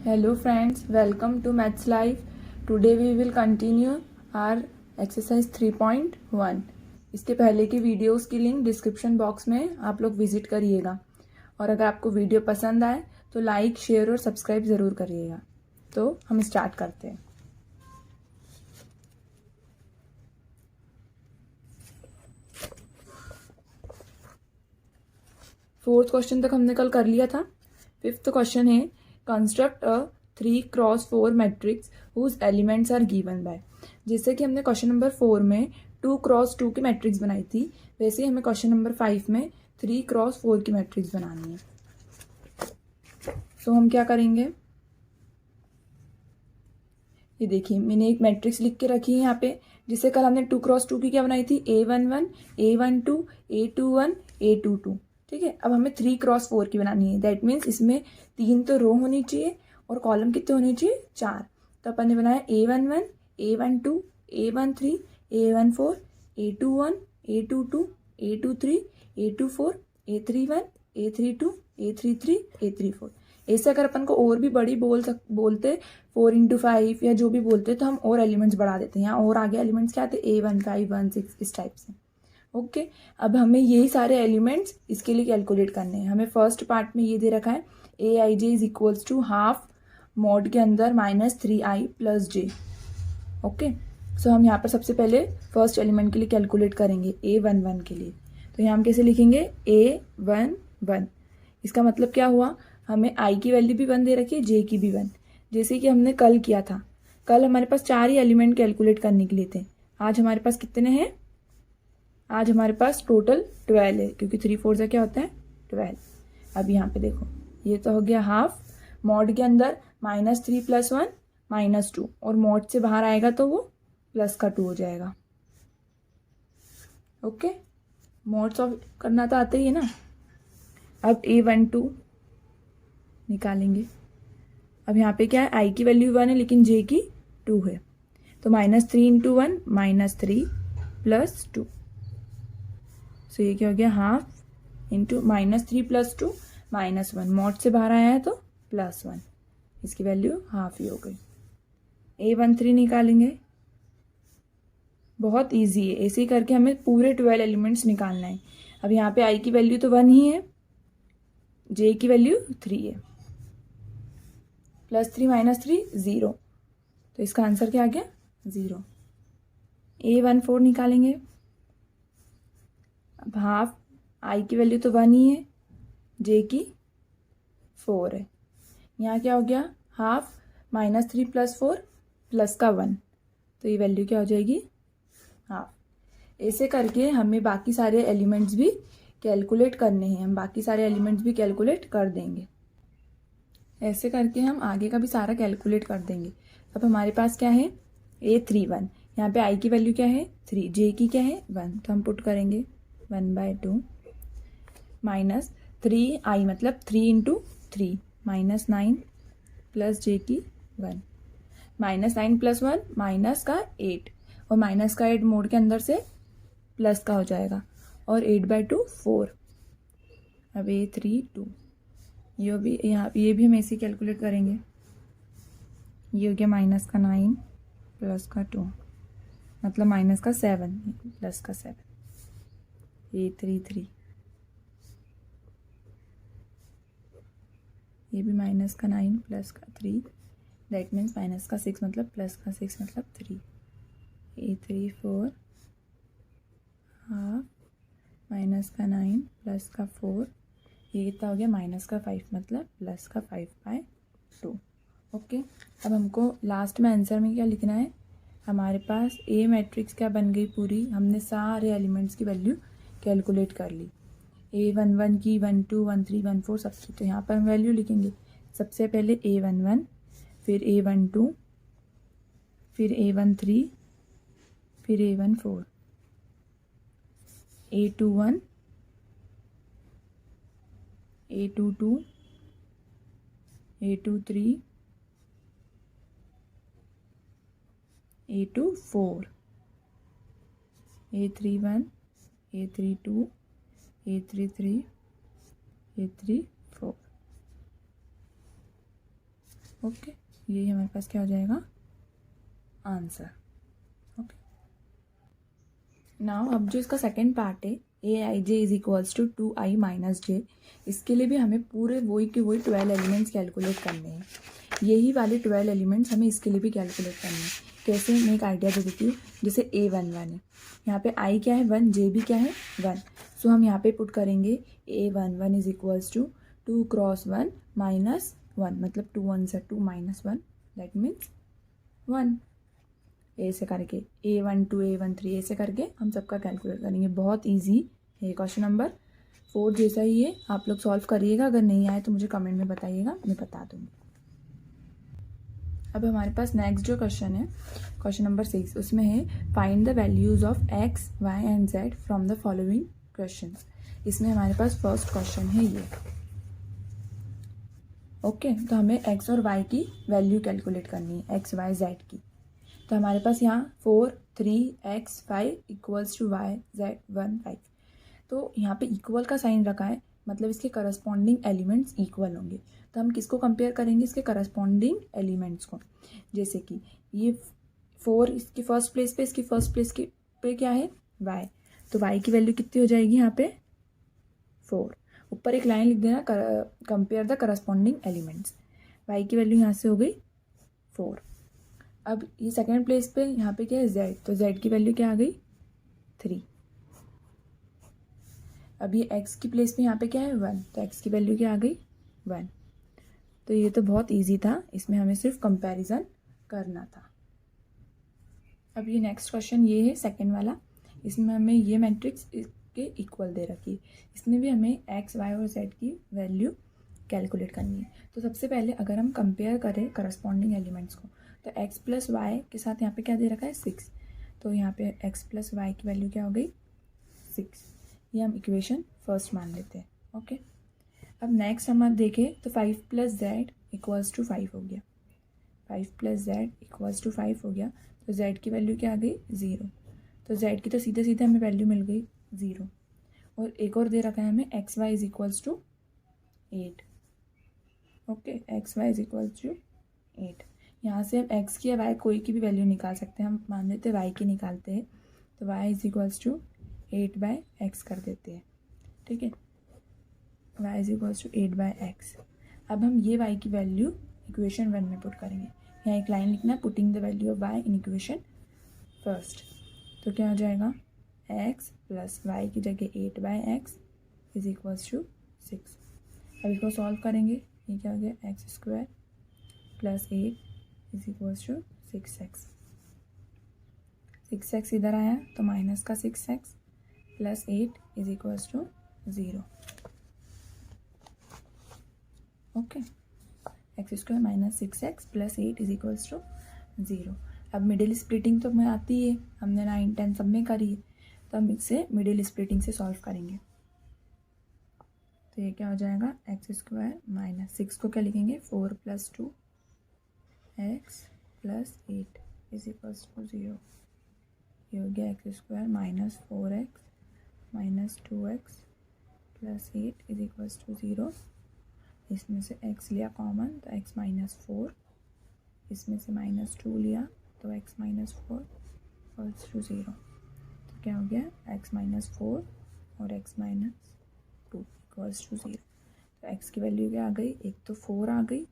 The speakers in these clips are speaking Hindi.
Hello friends, welcome to Maths Life. Today we will continue our exercise 3.1. इसके पहले की वीडियोस की लिंक डिस्क्रिप्शन बॉक्स में आप लोग विजिट करिएगा और अगर आपको वीडियो पसंद आए तो लाइक, शेयर और सब्सक्राइब ज़रूर करिएगा। तो हम स्टार्ट करते हैं। फोर्थ क्वेश्चन तक हमने कल कर लिया था। फिफ्थ क्वेश्चन है construct a 3x4 matrix whose elements are given by. जैसे कि हमने क्वेश्चन नंबर 4 में 2x2 की मैट्रिक्स बनाई थी, वैसे ही हमें क्वेश्चन नंबर 5 में 3x4 की मैट्रिक्स बनानी है। तो हम क्या करेंगे, ये देखिए मैंने एक मैट्रिक्स लिख के रखी है यहाँ पे। जिससे कल हमने 2x2 की क्या बनाई थी, A11, A12, A21, A22। ठीक है, अब हमें 3x4 की बनानी है। दैट मीन्स इसमें 3 तो रो होनी चाहिए और कॉलम कितने होने चाहिए, 4। तो अपन ने बनाया A11, A12, A13, A14, A21, A22, A23, A24, A31, A32, A33, A34। ऐसे अगर अपन को और भी बड़ी बोलते 4x5 या जो भी बोलते तो हम और एलिमेंट्स बढ़ा देते हैं। यहाँ और आगे एलिमेंट्स क्या आते, A1, 5, 1, 6 इस टाइप से। ओके, अब हमें यही सारे एलिमेंट्स इसके लिए कैलकुलेट करने हैं। हमें फर्स्ट पार्ट में ये दे रखा है Aij is equals to half mod के अंदर -3i + j। ओके, सो हम यहाँ पर सबसे पहले फर्स्ट एलिमेंट के लिए कैलकुलेट करेंगे A11 के लिए। तो यहाँ हम कैसे लिखेंगे, A11। इसका मतलब क्या हुआ, हमें i की वैल्यू भी 1 दे रखी है, j की भी 1, जैसे कि हमने कल किया था। कल हमारे पास 4 ही एलिमेंट कैलकुलेट करने के लिए थे। आज हमारे पास कितने हैं, आज हमारे पास टोटल 12 है, क्योंकि 3 4 से क्या होता है 12। अब यहाँ पे देखो, ये तो हो गया हाफ मॉड के अंदर -3 + 1 -2, और मॉड से बाहर आएगा तो वो +2 हो जाएगा। ओके, मॉड सॉल्व करना तो आता ही है ना। अब A12 निकालेंगे। अब यहाँ पे क्या है, i की वैल्यू 1 है लेकिन j की 2 है, तो -3 × 1 -3 + 2। सो ये क्या हो गया, हाफ इंटू -3 + 2 -1। मॉड से बाहर आया है तो +1, इसकी वैल्यू हाफ ही हो गई। A13 निकालेंगे, बहुत इजी है। ऐसे ही करके हमें पूरे 12 एलिमेंट्स निकालना है। अब यहाँ पे i की वैल्यू तो 1 ही है, j की वैल्यू 3 है, +3 -3 0, तो इसका आंसर क्या आ गया, 0। A14 निकालेंगे। अब हाफ i की वैल्यू तो 1 ही है, j की 4 है। यहाँ क्या हो गया, हाफ -3 + 4 +1, तो ये वैल्यू क्या हो जाएगी, हाफ। ऐसे करके हमें बाकी सारे एलिमेंट्स भी कैलकुलेट करने हैं। हम बाकी सारे एलिमेंट्स भी कैलकुलेट कर देंगे। ऐसे करके हम आगे का भी सारा कैलकुलेट कर देंगे। अब हमारे पास क्या है, A31। यहाँ पे i की वैल्यू क्या है, 3, j की क्या है 1, तो हम पुट करेंगे 1/2 -3i मतलब 3 × 3 -9 + j की 1, -9 + 1 माइनस का 8, और माइनस का 8 मोड के अंदर से प्लस का हो जाएगा, और 8/2 4। अब A32 ये भी, यहाँ ये भी हम ऐसे कैलकुलेट करेंगे। ये हो गया -9 + 2 मतलब -7 + 7, A33। ये भी -9 + 3, दैट मीन्स -6 मतलब +6 मतलब 3। A34 हाफ -9 + 4, ये कितना हो गया, -5 मतलब +5/2। ओके, अब हमको लास्ट में आंसर में क्या लिखना है, हमारे पास ए मैट्रिक्स क्या बन गई पूरी। हमने सारे एलिमेंट्स की वैल्यू कैलकुलेट कर ली, A11 की, 12, 13, 14 सबकी। तो यहाँ पर हम वैल्यू लिखेंगे, सबसे पहले A11, फिर A12, फिर A13, फिर A14, A21, A22, A23, A24, A31, A32, A33, A34। Okay, यही हमारे पास क्या हो जाएगा आंसर। ओके, नाउ अब जो इसका सेकेंड पार्ट है A I J is equals to 2i minus J, इसके लिए भी हमें पूरे वही के वही 12 एलिमेंट्स कैलकुलेट करने हैं। यही वाले 12 एलिमेंट्स हमें इसके लिए भी कैलकुलेट करने हैं। कैसे, मैं एक आइडिया दे देती हूँ। जैसे A11 है, यहाँ पे i क्या है 1, जे भी क्या है 1, सो हम यहाँ पे पुट करेंगे A11 is equals to 2 cross 1 minus 1, मतलब 2 1 से 2 माइनस 1, दैट मीन्स 1। ऐसे करके A12 A13 ऐसे करके हम सबका कैलकुलेट करेंगे। बहुत इजी है क्वेश्चन नंबर 4 जैसा ही है, आप लोग सॉल्व करिएगा। अगर नहीं आए तो मुझे कमेंट में बताइएगा, मैं बता दूँगी। अब हमारे पास नेक्स्ट जो क्वेश्चन है, क्वेश्चन नंबर 6, उसमें है find the values of x, y and z from the following question. इसमें हमारे पास फर्स्ट क्वेश्चन है ये। ओके, तो हमें x और y की वैल्यू कैलकुलेट करनी है, x y z की। तो हमारे पास यहाँ 4 3 x 5 equals to y z 1 5। तो यहाँ पे इक्वल का साइन रखा है, मतलब इसके करस्पॉन्डिंग एलिमेंट्स इक्वल होंगे। तो हम किसको कंपेयर करेंगे, इसके करस्पॉन्डिंग एलिमेंट्स को। जैसे कि ये 4 इसकी फर्स्ट प्लेस पे, इसकी फर्स्ट प्लेस की पे क्या है y, तो y की वैल्यू कितनी हो जाएगी यहाँ पे 4। ऊपर एक लाइन लिख देना, compare the corresponding elements. y की वैल्यू यहाँ से हो गई 4। अब ये सेकेंड प्लेस पे यहाँ पे क्या है z, तो z की वैल्यू क्या आ गई 3। अब ये x की प्लेस पे यहाँ पे क्या है 1, तो x की वैल्यू क्या आ गई 1। तो ये तो बहुत इजी था, इसमें हमें सिर्फ कंपैरिजन करना था। अब ये नेक्स्ट क्वेश्चन ये है सेकंड वाला। इसमें हमें ये मैट्रिक्स के इक्वल दे रखी है, इसमें भी हमें x y और z की वैल्यू कैलकुलेट करनी है। तो सबसे पहले अगर हम कंपेयर करें करस्पॉन्डिंग एलिमेंट्स को, तो x प्लस वाई के साथ यहाँ पे क्या दे रखा है 6, तो यहाँ पे x प्लस वाई की वैल्यू क्या हो गई 6। ये हम इक्वेशन फर्स्ट मान लेते हैं। ओके, अब नेक्स्ट हम देखें तो 5 प्लस जेड इक्वल्स टू 5 हो गया, 5 प्लस जेड इक्वल्स टू 5 हो गया। तो z की वैल्यू क्या आ गई 0, तो z की तो सीधे सीधे हमें वैल्यू मिल गई 0। और एक और दे रखा है हमें x y is equals to 8। Okay, x y is equals to 8। यहाँ से हम x की या y कोई की भी वैल्यू निकाल सकते हैं। हम मान लेते हैं y की निकालते हैं, तो y is equals to 8/x कर देते हैं। ठीक है, y is equals to 8/x। अब हम ये y की वैल्यू इक्वेशन 1 में पुट करेंगे। यहाँ एक लाइन लिखना है, putting the value of y in equation first. तो क्या हो जाएगा x प्लस वाई की जगह 8/x इज इक्वल्स टू 6। अब इसको सॉल्व करेंगे, ये क्या हो गया x² plus 8 is equals to 6x। 6x इधर आया तो माइनस का 6x plus 8 is equals to 0। Okay, x² minus 6x plus 8 is equals to 0। अब मिडिल स्प्लिटिंग तो हमें आती है, हमने 9 10 सब में करी है, तो हम इसे मिडिल स्प्लिटिंग से सॉल्व करेंगे। तो ये क्या हो जाएगा x² माइनस 6 को क्या लिखेंगे 4 plus 2 x plus 8 is equals to 0। ये हो गया x² minus 4x minus 2x plus 8 is equals to 0। इसमें से x लिया कॉमन तो x माइनस 4, इसमें से माइनस 2 लिया तो x माइनस 4 इक्वल्स टू 0। तो क्या हो गया x माइनस 4 और x माइनस 2 इक्वल्स टू 0। तो x की वैल्यू क्या आ गई, एक तो 4 आ गई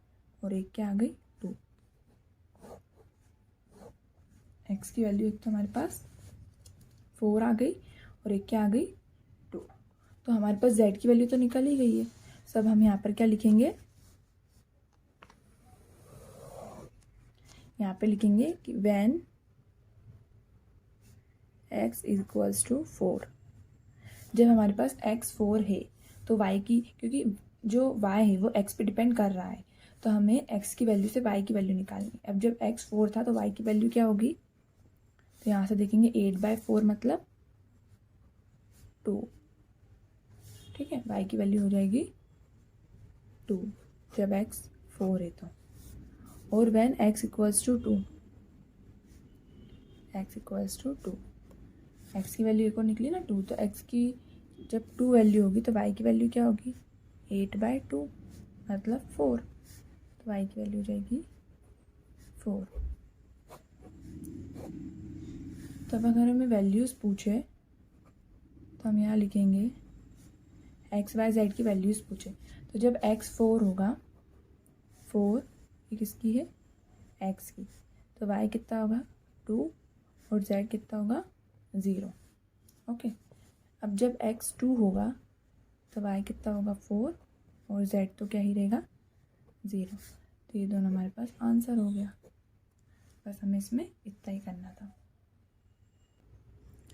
और एक क्या आ गई 2। x की वैल्यू एक तो हमारे पास 4 आ गई और एक क्या आ गई 2। तो हमारे पास z की वैल्यू तो निकल ही गई है। सब हम यहाँ पर क्या लिखेंगे, यहाँ पे लिखेंगे कि when x is equals to 4। जब हमारे पास x 4 है तो y की, क्योंकि जो y है वो x पे डिपेंड कर रहा है, तो हमें x की वैल्यू से y की वैल्यू निकालनी है। अब जब x 4 था तो y की वैल्यू क्या होगी, तो यहाँ से देखेंगे 8/4 मतलब 2। ठीक है, y की वैल्यू हो जाएगी 2 जब x 4 है तो। और when x equals to 2, x equals to 2, x की वैल्यू एक और निकली ना 2, तो x की जब 2 वैल्यू होगी तो y की वैल्यू क्या होगी 8/2 मतलब 4। तो y की वैल्यू हो जाएगी 4। तो अब अगर हमें वैल्यूज़ पूछे तो हम यहाँ लिखेंगे एक्स वाई जेड की वैल्यूज़ पूछे, तो जब x 4 होगा, 4 ये किसकी है, x की, तो y कितना होगा 2 और z कितना होगा 0। ओके, अब जब x 2 होगा तो y कितना होगा 4 और z तो क्या ही रहेगा 0। तो ये दोनों हमारे पास आंसर हो गया। बस हमें इसमें इतना ही करना था।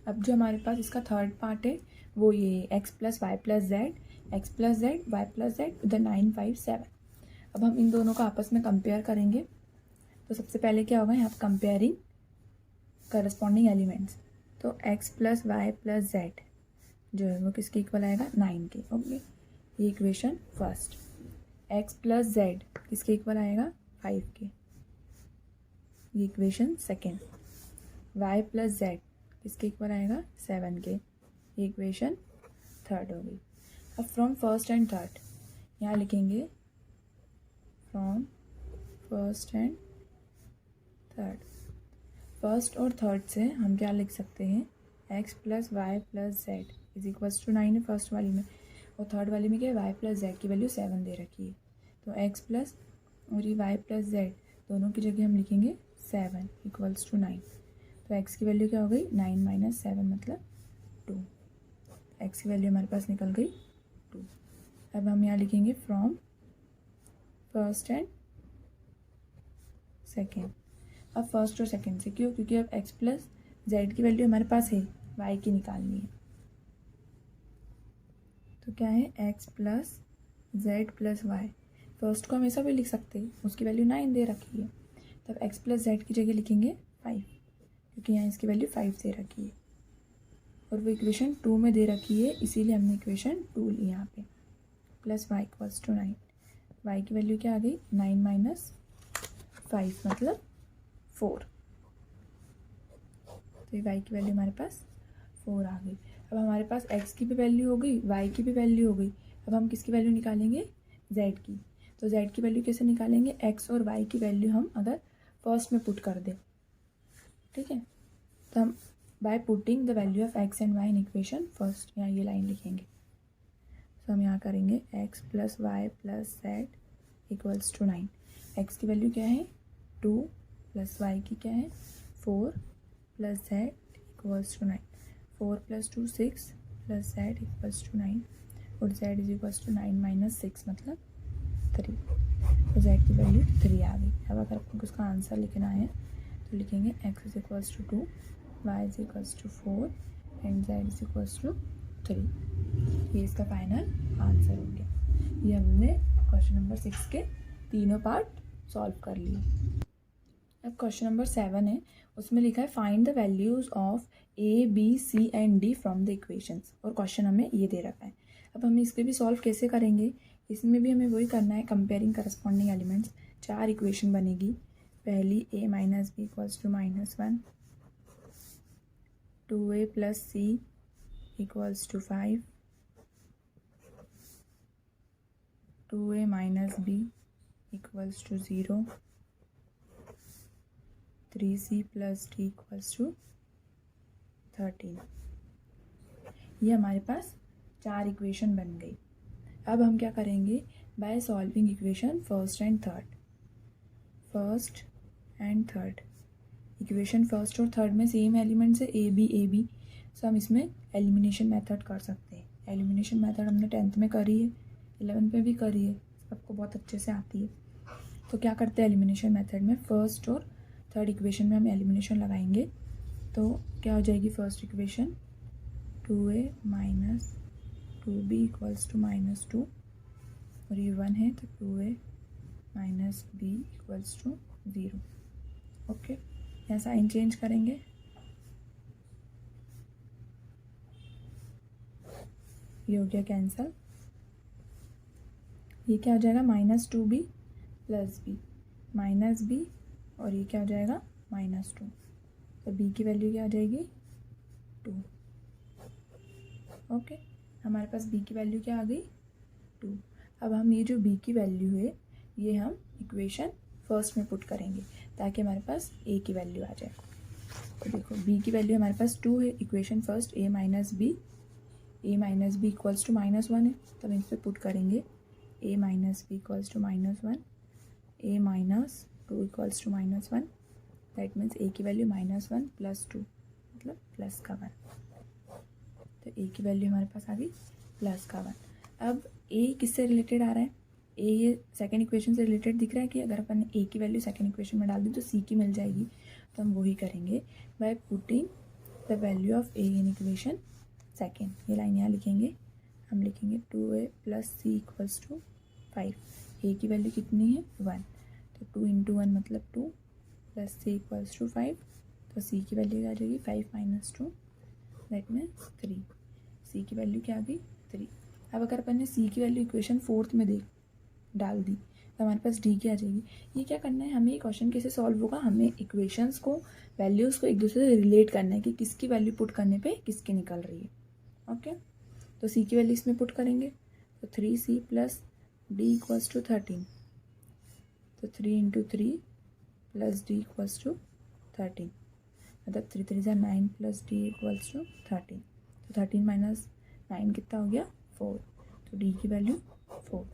अब जो हमारे पास इसका थर्ड पार्ट है वो ये x plus y plus z, x plus z, y plus z, इधर 9 5 7। अब हम इन दोनों का आपस में कंपेयर करेंगे। तो सबसे पहले क्या होगा, यहाँ पर कंपेयरिंग करस्पॉन्डिंग एलिमेंट्स। तो x plus y plus z जो है वो किसके इक्वल आएगा 9 के। ओके, ये equation first. x plus Z किसके इक्वल आएगा 5 के, ये equation second. y plus Z किसके इक्वल आएगा 7 के, ये इक्वेशन थर्ड हो गई। अब फ्रॉम फर्स्ट एंड थर्ड यहाँ लिखेंगे, from first and third. First और थर्ड से हम क्या लिख सकते हैं, x plus y plus z is equals to 9 है फर्स्ट वाली में, और थर्ड वाली में क्या है, y प्लस जेड की वैल्यू 7 दे रखी है। तो x प्लस और ये y प्लस जेड दोनों की जगह हम लिखेंगे 7 इक्वल्स टू 9। तो x की वैल्यू क्या हो गई 9 माइनस 7 मतलब 2। x की वैल्यू हमारे पास निकल गई 2। अब हम यहाँ लिखेंगे फ्रॉम फर्स्ट एंड सेकेंड। अब फर्स्ट और सेकेंड से क्यों, क्योंकि अब x प्लस जेड की वैल्यू हमारे पास है, y की निकालनी है। तो क्या है x plus z plus y. First को हम ऐसा भी लिख सकते हैं, उसकी वैल्यू 9 दे रखी है। तब x प्लस जेड की जगह लिखेंगे 5, क्योंकि यहाँ इसकी वैल्यू 5 दे रखी है और वो इक्वेशन 2 में दे रखी है, इसीलिए हमने इक्वेशन 2 ली यहाँ पे। Plus y equals to 9, y की वैल्यू क्या आ गई 9 माइनस 5 मतलब 4। तो ये y की वैल्यू हमारे पास 4 आ गई। अब हमारे पास x की भी वैल्यू हो गई, y की भी वैल्यू हो गई। अब हम किसकी वैल्यू निकालेंगे, z की। तो z की वैल्यू कैसे निकालेंगे, x और y की वैल्यू हम अगर फर्स्ट में पुट कर दें, ठीक है, तो हम by putting the value of x and y in equation first, यहाँ ये लाइन लिखेंगे। तो हम यहाँ करेंगे x plus y plus z equals to 9। x की वैल्यू क्या है 2 प्लस y की क्या है 4 plus z equals to 9। 4 plus 2 6 plus z equals to 9 और जेड इज इक्वल्स टू 9 माइनस 6 मतलब 3। तो जेड की वैल्यू 3 आ गई। अब अगर आपको उसका आंसर लिखना है तो लिखेंगे x is equals to 2, y is equals to 4 and z is equals to 3। ये इसका फाइनल आंसर हो गया। ये हमने क्वेश्चन नंबर 6 के तीनों पार्ट सॉल्व कर लिए। अब क्वेश्चन नंबर 7 है, उसमें लिखा है find the values of a b c and d from the equations, और क्वेश्चन हमें ये दे रखा है। अब हम इसके भी सॉल्व कैसे करेंगे, इसमें भी हमें वही करना है, कंपेयरिंग करस्पॉन्डिंग एलिमेंट्स। 4 इक्वेशन बनेगी। पहली a minus B equals to -1, 2a plus c equals to 5, 2a minus b equals to 0, 3c plus d equals to 13। ये हमारे पास 4 इक्वेशन बन गई। अब हम क्या करेंगे, by solving equation first and third. First and third equation first और थर्ड में सेम एलिमेंट्स है ए बी, सो हम इसमें एलिमिनेशन मेथड कर सकते हैं। एलिमिनेशन मेथड हमने 10th में करी है, 11th में भी करी है, सबको बहुत अच्छे से आती है। तो क्या करते हैं एलिमिनेशन मेथड में, फर्स्ट और थर्ड इक्वेशन में हम एलिमिनेशन लगाएंगे। तो क्या हो जाएगी first equation 2a minus 2b equals to -2 और ये 1 है तो 2a minus b equals to 0। Okay, यहाँ साइन चेंज करेंगे, ये हो गया कैंसल। ये क्या हो जाएगा -2b plus b minus b और ये क्या हो जाएगा -2, तो b की वैल्यू क्या आ जाएगी 2। ओके, हमारे पास b की वैल्यू क्या आ गई 2। अब हम ये जो b की वैल्यू है ये हम इक्वेशन फर्स्ट में पुट करेंगे ताकि हमारे पास ए की वैल्यू आ जाए। तो देखो बी की वैल्यू हमारे पास 2 है, equation first A minus B equals to -1 है, तब इस पर पुट करेंगे A minus B equals to -1, A minus 2 equals to -1, that means A की वैल्यू -1 प्लस 2 मतलब प्लस का 1। तो ए की वैल्यू हमारे पास आ गई प्लस का 1। अब ए किससे रिलेटेड आ रहा है, ए ये सेकेंड इक्वेशन से रिलेटेड दिख रहा है कि अगर अपन ए की वैल्यू सेकेंड इक्वेशन में डाल दी तो सी की मिल जाएगी। तो हम वही करेंगे by putting the value of a in equation second. ये लाइन यहाँ लिखेंगे, हम लिखेंगे 2a plus c equals to 5। A की वैल्यू कितनी है 1, तो 2 इंटू 1 मतलब 2 प्लस सी इक्वल्स टू 5। तो सी की वैल्यू आ जाएगी 5 माइनस 2 दैट मीन्स 3। सी की वैल्यू क्या आ गई 3। अब अगर अपन ने सी की वैल्यू इक्वेशन फोर्थ में डाल दी तो हमारे पास डी की आ जाएगी। ये क्या करना है हमें, ये क्वेश्चन कैसे सॉल्व होगा, हमें इक्वेशंस को वैल्यूज़ को एक दूसरे से रिलेट करना है कि किसकी वैल्यू पुट करने पे किसकी निकल रही है। ओके, तो सी की वैल्यू इसमें पुट करेंगे तो 3c plus d equals to 13। तो 3 into 3 plus d equals to 13, मतलब 3 3 9 प्लस डी इक्वल्स टू 13। तो 13 माइनस 9 कितना हो गया 4, तो डी की वैल्यू 4।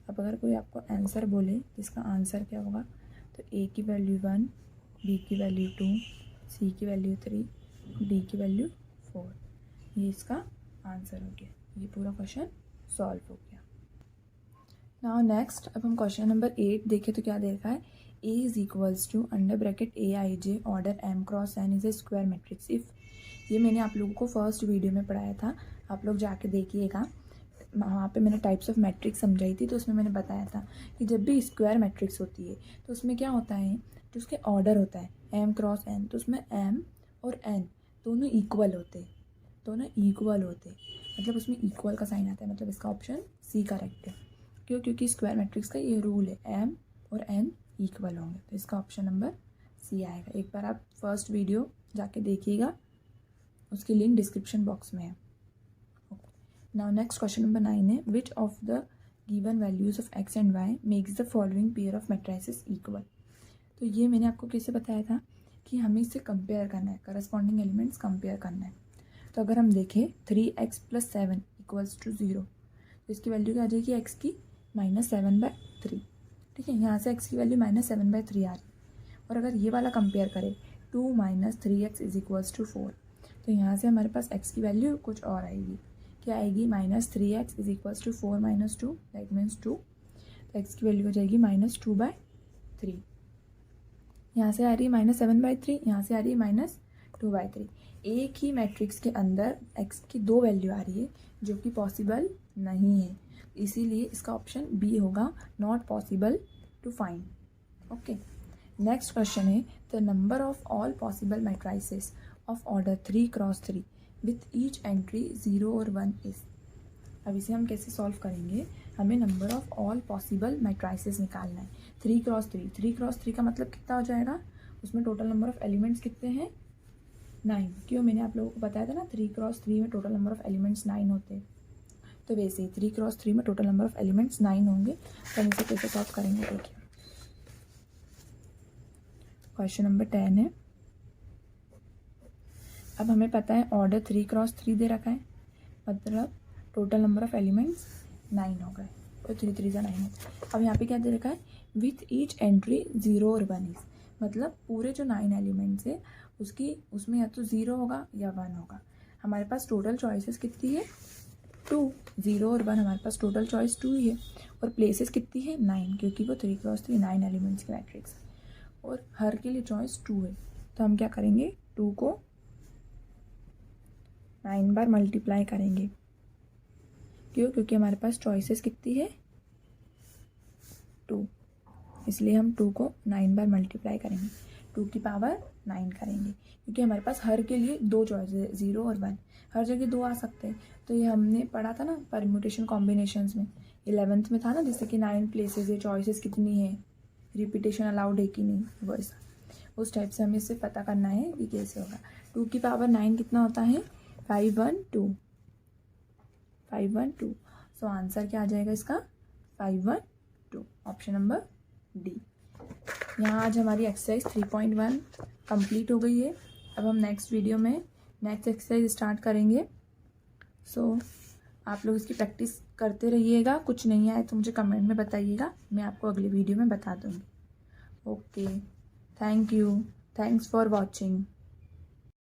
अब अगर कोई आपको आंसर बोले इसका आंसर क्या होगा, तो ए की वैल्यू 1, बी की वैल्यू 2, सी की वैल्यू 3, डी की वैल्यू 4, ये इसका आंसर हो गया। ये पूरा क्वेश्चन सॉल्व हो गया। नाउ नेक्स्ट, अब हम क्वेश्चन नंबर 8 देखें तो क्या दे रखा है, A is equals to under bracket A I J order M cross N is a square matrix if. ये मैंने आप लोगों को फर्स्ट वीडियो में पढ़ाया था, आप लोग जाके देखिएगा, वहाँ पे मैंने टाइप्स ऑफ मैट्रिक्स समझाई थी। तो उसमें मैंने बताया था कि जब भी स्क्वायर मैट्रिक्स होती है तो उसमें क्या होता है, जो उसके ऑर्डर होता है एम क्रॉस एन, तो उसमें एम और एन दोनों इक्वल होते हैं, मतलब उसमें इक्वल का साइन आता है, मतलब इसका ऑप्शन सी करेक्ट है। क्यों, क्योंकि स्क्वायर मैट्रिक्स का ये रूल है, एम और एन इक्वल होंगे, तो इसका ऑप्शन नंबर सी आएगा। एक बार आप फर्स्ट वीडियो जाके देखिएगा, उसकी लिंक डिस्क्रिप्शन बॉक्स में है। Now next question number 9 है, which of the given values of x and y makes the following pair of matrices equal। तो ये मैंने आपको कैसे बताया था कि हमें इसे कंपेयर करना है, करस्पॉन्डिंग एलिमेंट्स कंपेयर करना है। तो अगर हम देखें 3x + 7 इक्वल्स टू 0, तो इसकी वैल्यू क्या आ जाएगी x की -7/3। ठीक है, यहाँ से x की वैल्यू -7/3 आ रही। और अगर ये वाला कंपेयर करें 2 - 3x इज इक्वल्स टू 4, तो यहाँ से हमारे पास x की वैल्यू कुछ और आएगी, क्या आएगी -3x is equals to 4 - 2 that means 2। तो x की वैल्यू हो जाएगी -2/3। यहाँ से आ रही है -7/3, यहाँ से आ रही है -2/3। एक ही मैट्रिक्स के अंदर x की दो वैल्यू आ रही है जो कि पॉसिबल नहीं है, इसीलिए इसका ऑप्शन बी होगा, not possible to find. Okay, next question है, the number of all possible matrices of order 3 × 3 with each entry 0 और 1 इज। अब इसे हम कैसे सॉल्व करेंगे, हमें number of all possible matrices निकालना है। 3 × 3, 3 × 3 का मतलब कितना हो जाएगा, उसमें टोटल नंबर ऑफ एलिमेंट्स कितने हैं 9। क्यों, मैंने आप लोगों को बताया था ना 3 × 3 में टोटल नंबर ऑफ एलिमेंट्स 9 होते हैं। तो वैसे ही 3 × 3 में टोटल नंबर ऑफ एलिमेंट्स 9 होंगे। तो हम इसे कैसे सॉल्व करेंगे, देखिए क्वेश्चन नंबर 10 है। अब हमें पता है ऑर्डर 3 × 3 दे रखा है, मतलब टोटल नंबर ऑफ एलिमेंट्स 9 हो गए, तो 3 3 9 है। अब यहाँ पे क्या दे रखा है, विथ ईच एंट्री 0 और 1 इज, मतलब पूरे जो 9 एलिमेंट्स है उसमें या तो 0 होगा या 1 होगा। हमारे पास टोटल चॉइसेस कितनी है 2, 0 और 1 हमारे पास टोटल चॉइस 2 ही है। और प्लेसेस कितनी है 9, क्योंकि वो 3 × 3 9 एलिमेंट्स की मैट्रिक्स है और हर के लिए चॉइस 2 है। तो हम क्या करेंगे, 2 को 9 बार मल्टीप्लाई करेंगे। क्यों, क्योंकि हमारे पास चॉइसेस कितनी है 2, इसलिए हम 2 को 9 बार मल्टीप्लाई करेंगे, 2 की पावर 9 करेंगे, क्योंकि हमारे पास हर के लिए 2 चॉइसेस 0 और 1, हर जगह 2 आ सकते हैं। तो ये हमने पढ़ा था ना परम्यूटेशन कॉम्बिनेशंस में, 11th में था ना, जैसे कि 9 प्लेसेस है, चॉइसेस कितनी है, रिपीटेशन अलाउड है कि नहीं, वैसा उस टाइप से हमें इससे पता करना है कि कैसे होगा। 2 की पावर 9 कितना होता है 512। सो आंसर क्या आ जाएगा इसका 512, ऑप्शन नंबर डी। यहाँ आज हमारी एक्सरसाइज 3.1 कंप्लीट हो गई है। अब हम नेक्स्ट वीडियो में नेक्स्ट एक्सरसाइज स्टार्ट करेंगे। सो आप लोग इसकी प्रैक्टिस करते रहिएगा। कुछ नहीं आए तो मुझे कमेंट में बताइएगा, मैं आपको अगली वीडियो में बता दूँगी। Okay, thank you, thanks for watching.